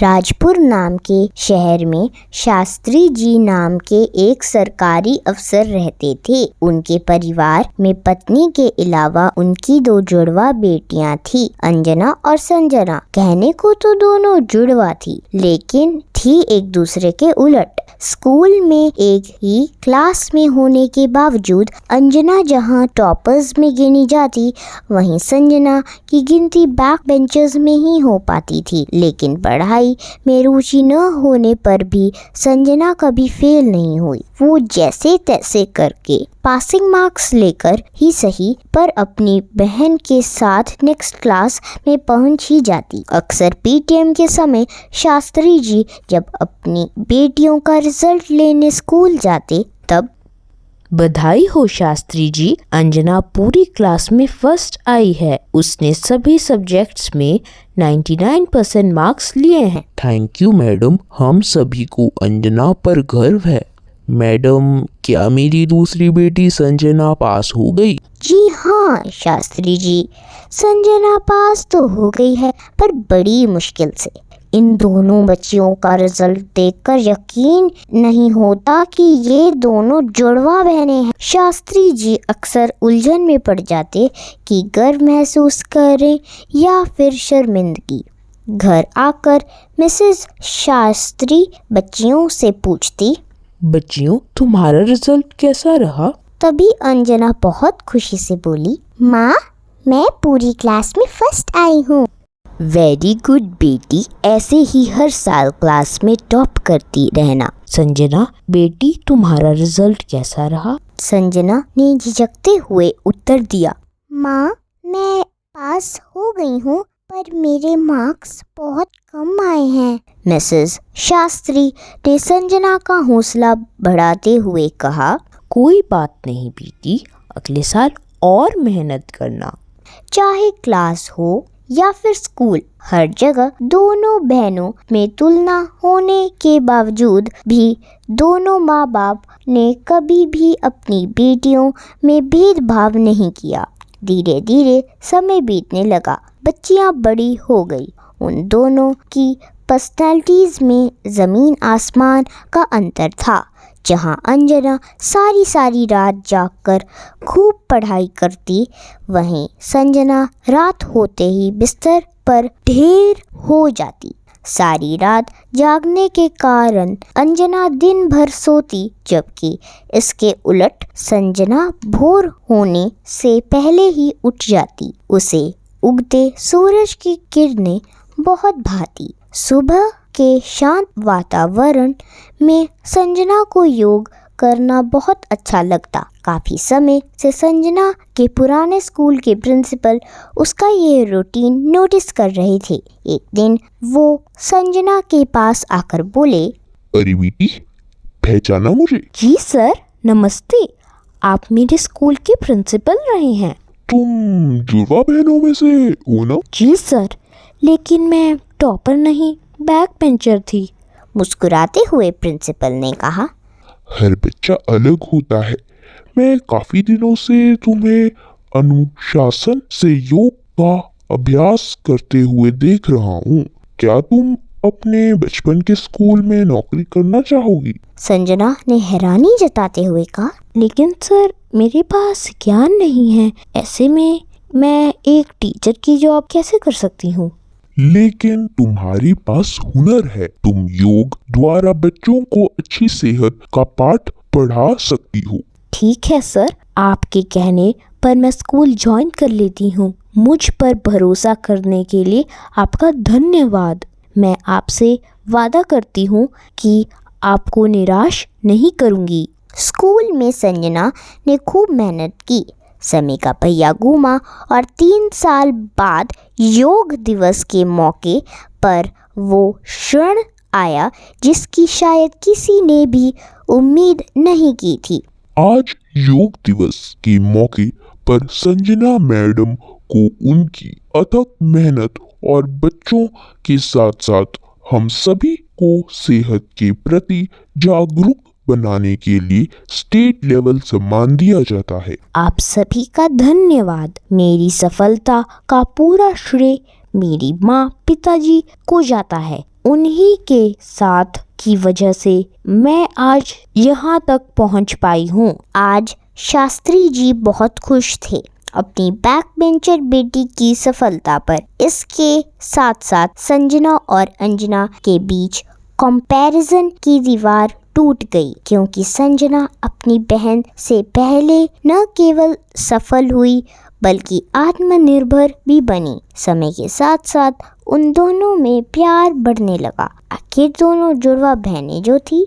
राजपुर नाम के शहर में शास्त्री जी नाम के एक सरकारी अफसर रहते थे। उनके परिवार में पत्नी के अलावा उनकी 2 जुड़वा बेटियां थी, अंजना और संजना। कहने को तो दोनों जुड़वा थी, लेकिन थी एक दूसरे के उलट। स्कूल में एक ही क्लास में होने के बावजूद अंजना जहां टॉपर्स में गिनी जाती, वहीं संजना की गिनती बैक बेंचर्स में ही हो पाती थी। लेकिन पढ़ाई में रुचि न होने पर भी संजना कभी फेल नहीं हुई। वो जैसे तैसे करके पासिंग मार्क्स लेकर ही सही, पर अपनी बहन के साथ नेक्स्ट क्लास में पहुंच ही जाती। अक्सर पीटीएम के समय शास्त्री जी जब अपनी बेटियों का रिजल्ट लेने स्कूल जाते, तब बधाई हो शास्त्री जी, अंजना पूरी क्लास में फर्स्ट आई है। उसने सभी सब्जेक्ट्स में 99% मार्क्स लिए हैं। थैंक यू मैडम, हम सभी को अंजना पर गर्व है। मैडम, क्या मेरी दूसरी बेटी संजना पास हो गई? जी हाँ शास्त्री जी, संजना पास तो हो गई है, पर बड़ी मुश्किल से। इन दोनों बच्चियों का रिजल्ट देखकर यकीन नहीं होता कि ये दोनों जुड़वा बहनें हैं। शास्त्री जी अक्सर उलझन में पड़ जाते कि गर्व महसूस करें या फिर शर्मिंदगी। घर आकर मिसेस शास्त्री बच्चियों से पूछती, बच्चियों, तुम्हारा रिजल्ट कैसा रहा? तभी अंजना बहुत खुशी से बोली, माँ, मैं पूरी क्लास में फर्स्ट आई हूँ। वेरी गुड बेटी, ऐसे ही हर साल क्लास में टॉप करती रहना। संजना बेटी, तुम्हारा रिजल्ट कैसा रहा? संजना ने झिझकते हुए उत्तर दिया, माँ, मैं पास हो गई हूँ, पर मेरे मार्क्स बहुत कम आए हैं। मिसेस शास्त्री ने संजना का हौसला बढ़ाते हुए कहा, कोई बात नहीं बेटी, अगले साल और मेहनत करना। चाहे क्लास हो या फिर स्कूल, हर जगह दोनों बहनों में तुलना होने के बावजूद भी दोनों माँ बाप ने कभी भी अपनी बेटियों में भेदभाव नहीं किया। धीरे धीरे समय बीतने लगा, बच्चियां बड़ी हो गई। उन दोनों की पर्सनैलिटीज में ज़मीन आसमान का अंतर था। जहां अंजना सारी रात जागकर खूब पढ़ाई करती, वहीं संजना रात होते ही बिस्तर पर ढेर हो जाती। सारी रात जागने के कारण अंजना दिन भर सोती, जबकि इसके उलट संजना भोर होने से पहले ही उठ जाती। उसे उगते सूरज की किरणें बहुत भाती। सुबह के शांत वातावरण में संजना को योग करना बहुत अच्छा लगता। काफ़ी समय से संजना के पुराने स्कूल के प्रिंसिपल उसका ये रूटीन नोटिस कर रहे थे। एक दिन वो संजना के पास आकर बोले, अरे बेटी, पहचाना मुझे? जी सर, नमस्ते। आप मेरे स्कूल के प्रिंसिपल रहे हैं। तुम जुड़वा बहनों में से हो ना? जी सर, लेकिन मैं टॉपर नहीं, बैक बेंचर थी। मुस्कुराते हुए प्रिंसिपल ने कहा, हर बच्चा अलग होता है। मैं काफी दिनों से तुम्हें अनुशासन से योग का अभ्यास करते हुए देख रहा हूँ। क्या तुम अपने बचपन के स्कूल में नौकरी करना चाहोगी? संजना ने हैरानी जताते हुए कहा, लेकिन सर, मेरे पास ज्ञान नहीं है। ऐसे में मैं एक टीचर की जॉब कैसे कर सकती हूँ? लेकिन तुम्हारे पास हुनर है। तुम योग द्वारा बच्चों को अच्छी सेहत का पाठ पढ़ा सकती हो। ठीक है सर, आपके कहने पर मैं स्कूल ज्वाइन कर लेती हूँ। मुझ पर भरोसा करने के लिए आपका धन्यवाद। मैं आपसे वादा करती हूँ कि आपको निराश नहीं करूँगी। स्कूल में संजना ने खूब मेहनत की। समय का पहिया घूमा और 3 साल बाद योग दिवस के मौके पर वो क्षण आया जिसकी शायद किसी ने भी उम्मीद नहीं की थी। आज योग दिवस के मौके पर संजना मैडम को उनकी अथक मेहनत और बच्चों के साथ साथ हम सभी को सेहत के प्रति जागरूक बनाने के लिए स्टेट लेवल सम्मान दिया जाता है। आप सभी का धन्यवाद। मेरी सफलता का पूरा श्रेय मेरी माँ पिताजी को जाता है। उन्हीं के साथ की वजह से मैं आज यहाँ तक पहुँच पाई हूँ। आज शास्त्री जी बहुत खुश थे अपनी बैक बेंचर बेटी की सफलता पर। इसके साथ साथ संजना और अंजना के बीच कंपैरिजन की दीवार टूट गई, क्योंकि संजना अपनी बहन से पहले न केवल सफल हुई बल्कि आत्मनिर्भर भी बनी। समय के साथ साथ उन दोनों में प्यार बढ़ने लगा। आखिर दोनों जुड़वा बहनें जो थी